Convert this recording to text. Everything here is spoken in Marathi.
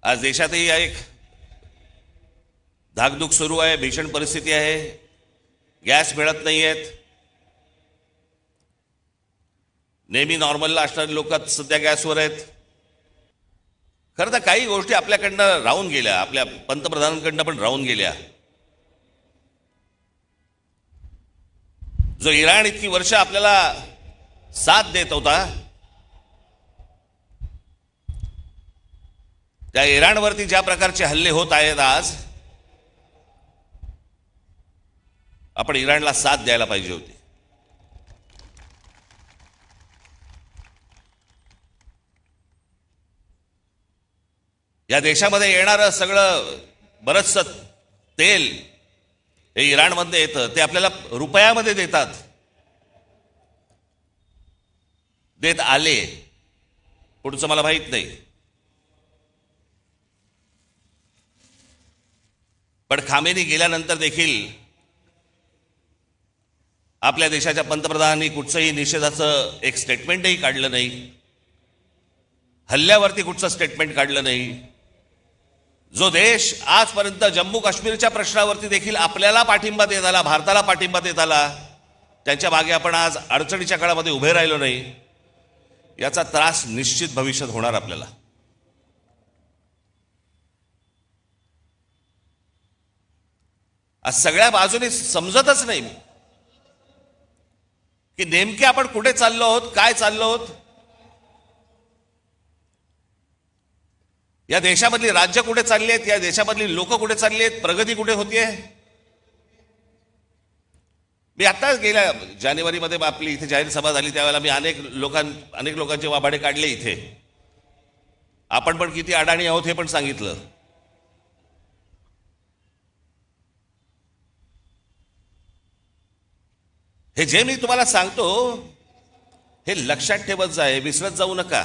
आज देशातही एक धाकधूक सुरू आहे, भीषण परिस्थिती आहे, गॅस मिळत नाही आहेत. नेहमी नॉर्मलला असणारे लोक सध्या गॅसवर आहेत. खरं तर काही गोष्टी आपल्याकडनं राहून गेल्या, आपल्या पंतप्रधानांकडनं पण राहून गेल्या. जो इराण इतकी वर्ष आपल्याला साथ देत होता, त्या इराणवरती ज्या प्रकारचे हल्ले होत आहेत आज, आपण इराणला साथ द्यायला पाहिजे होती. या देशामध्ये येणारं सगळं बरचसं तेल हे इराणमध्ये येतं, ते आपल्याला रुपयामध्ये देतात, देत आले. पुढचं मला माहित नाही, पण खामेनी गेल्यानंतर देखील आपल्या देशाच्या पंतप्रधानांनी कुठचंही निषेधाचं एक स्टेटमेंटही काढलं नाही, हल्ल्यावरती कुठचं स्टेटमेंट काढलं नाही. जो देश आजपर्यंत जम्मू काश्मीरच्या प्रश्नावरती देखील आपल्याला पाठिंबा देत आला, भारताला पाठिंबा देत आला, त्यांच्या मागे आपण आज अडचणीच्या काळामध्ये उभे राहिलो नाही, याचा त्रास निश्चित भविष्यात होणार आपल्याला. आज सगळ्या बाजूने समजतच नाही की नेमके आपण कुठे चाललो आहोत, काय चाललो आहोत. या देशामधली राज्य कुठे चालली आहेत, या देशामधली लोक कुठे चालली आहेत, प्रगती कुठे होतीये. मी आता गेल्या जानेवारीमध्ये आपली इथे जाहीर सभा झाली, त्यावेळेला मी अनेक लोकांचे वाभाडे काढले इथे. आपण पण किती अडाणी आहोत हे पण सांगितलं. हे जे मी तुम्हाला सांगतो हे लक्षात ठेवत जा, विसरत जाऊ नका.